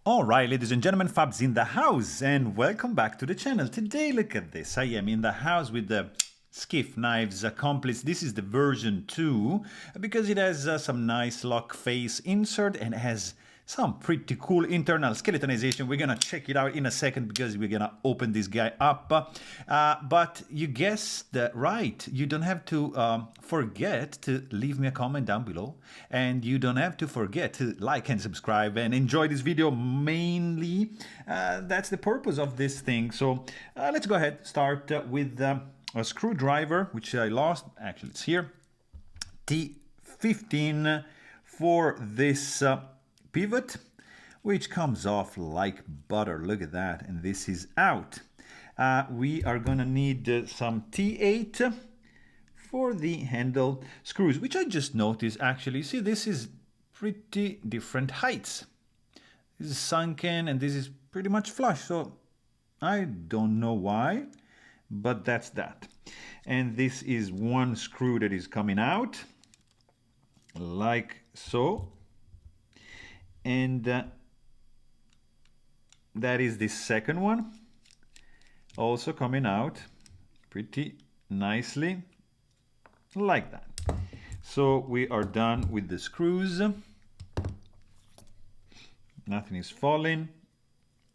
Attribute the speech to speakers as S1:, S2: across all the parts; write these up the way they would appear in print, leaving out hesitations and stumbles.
S1: Alright, ladies and gentlemen, Fab's in the house, and welcome back to the channel. Today, look at this. I am in the house with the Skiff Knives Accomplice. This is the version 2, because it has some nice lock face insert and has some pretty cool internal skeletonization. We're gonna check it out in a second because we're gonna open this guy up. But you guessed right, you don't have to forget to leave me a comment down below, and you don't have to forget to like and subscribe and enjoy this video. Mainly, that's the purpose of this thing. So let's go ahead, start with a screwdriver, which I lost. Actually, it's here. T15 for this pivot, which comes off like butter. Look at that. And this is out. We are gonna need some T8 for the handle screws, which I just noticed. Actually, see, this is pretty different heights. This is sunken and this is pretty much flush, so I don't know why, but that's that. And this is one screw that is coming out like so. And that is the second one, also coming out pretty nicely like that. So we are done with the screws. Nothing is falling.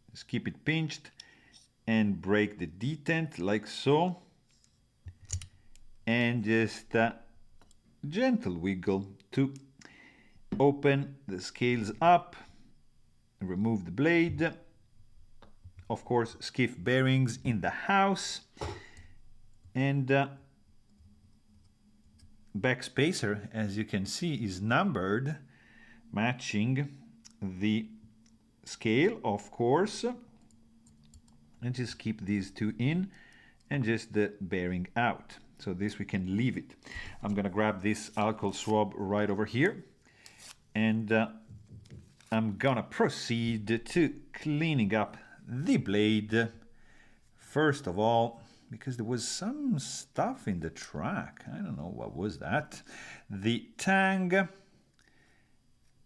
S1: Just keep it pinched and break the detent like so. And just gentle wiggle to open the scales up, remove the blade. Of course, skiff bearings in the house, and back spacer, as you can see, is numbered, matching the scale, of course. And just keep these two in and just the bearing out. So this we can leave it. I'm gonna grab this alcohol swab right over here. And I'm gonna proceed to cleaning up the blade first of all, because there was some stuff in the track. I don't know what was that. The tang,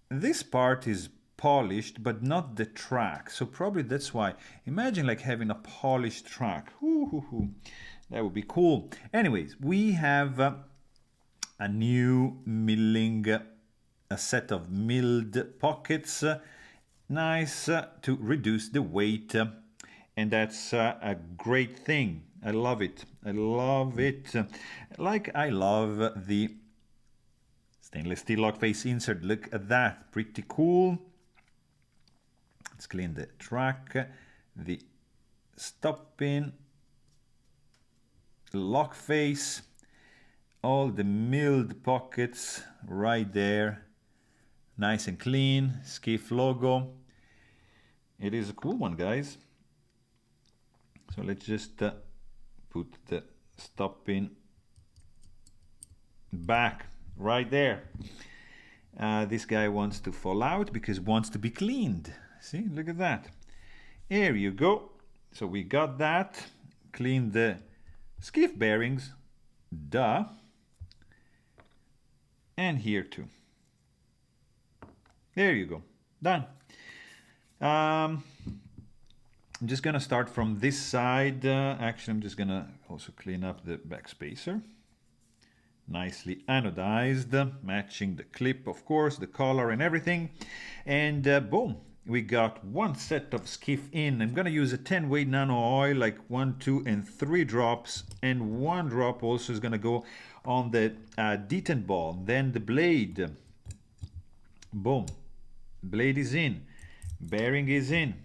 S1: this part is polished but not the track, so probably that's why. Imagine like having a polished track. That would be cool. Anyways, we have a new milling, a set of milled pockets, nice to reduce the weight, and that's a great thing. I love it. I love it. Like I love the stainless steel lock face insert. Look at that, pretty cool. Let's clean the track, the stop pin, lock face, all the milled pockets right there. Nice and clean, Skiff logo. It is a cool one, guys. So let's just put the stop pin back right there. This guy wants to fall out because it wants to be cleaned. See, look at that. Here you go. So we got that. Clean the skiff bearings. Duh. And here too. There you go, done. I'm just gonna start from this side. Actually, I'm just gonna also clean up the back spacer. Nicely anodized, matching the clip, of course, the collar and everything. And boom, we got one set of skiff in. I'm gonna use a 10 weight nano oil, like 1, 2, and 3 drops. And 1 drop also is gonna go on the detent ball. Then the blade, boom. Blade is in, bearing is in,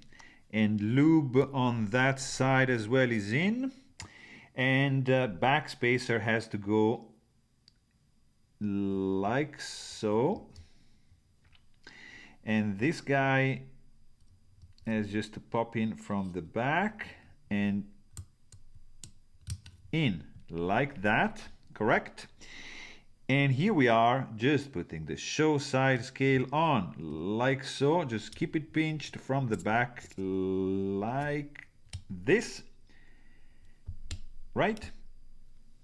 S1: and lube on that side as well is in, and back spacer has to go like so, and this guy has just to pop in from the back and in like that, correct? And here we are, just putting the show side scale on, like so. Just keep it pinched from the back, like this. Right?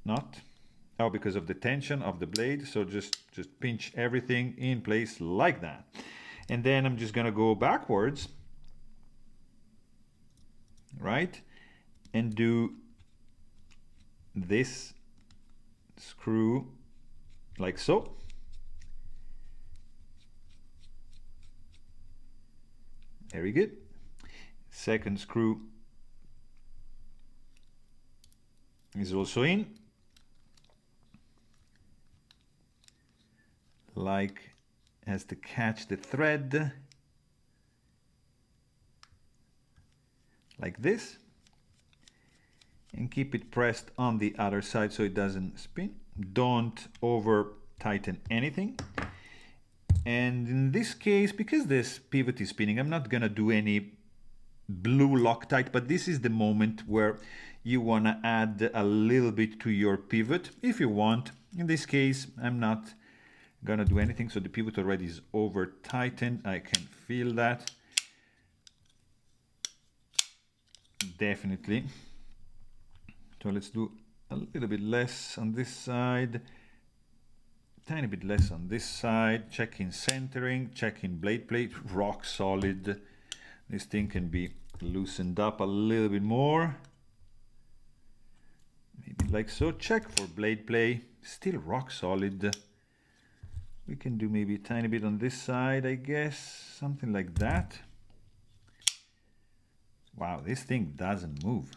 S1: Not? Oh, because of the tension of the blade. So just pinch everything in place like that. And then I'm just gonna go backwards right? And do this screw like so. Very good. Second screw is also in. Like has to catch the thread. Like this. And keep it pressed on the other side so it doesn't spin. Don't over tighten anything. And in this case, because this pivot is spinning, I'm not gonna do any blue Loctite, but this is the moment where you wanna add a little bit to your pivot if you want. In this case, I'm not gonna do anything, so the pivot already is over tightened. I can feel that. Definitely. So let's do a little bit less on this side. Tiny bit less on this side. Checking centering, checking blade plate, rock solid. This thing can be loosened up a little bit more. Maybe like so. Check for blade play, still rock solid. We can do maybe a tiny bit on this side, I guess, something like that. Wow, this thing doesn't move.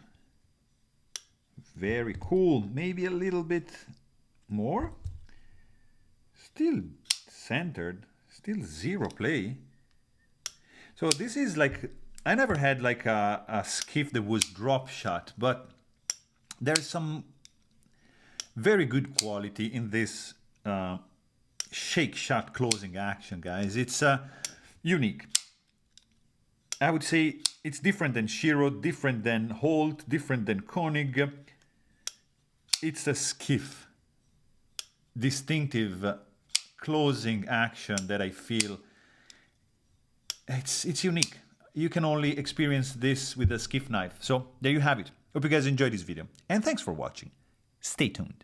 S1: Very cool. Maybe a little bit more. Still centered, still zero play. So this is like, I never had like a skiff that was drop shot, but there's some very good quality in this shake shot closing action, guys. It's unique. I would say it's different than Shiro, different than Holt, different than Koenig. It's a skiff. Distinctive closing action that I feel it's unique. You can only experience this with a skiff knife. So there you have it. Hope you guys enjoyed this video, and thanks for watching. Stay tuned.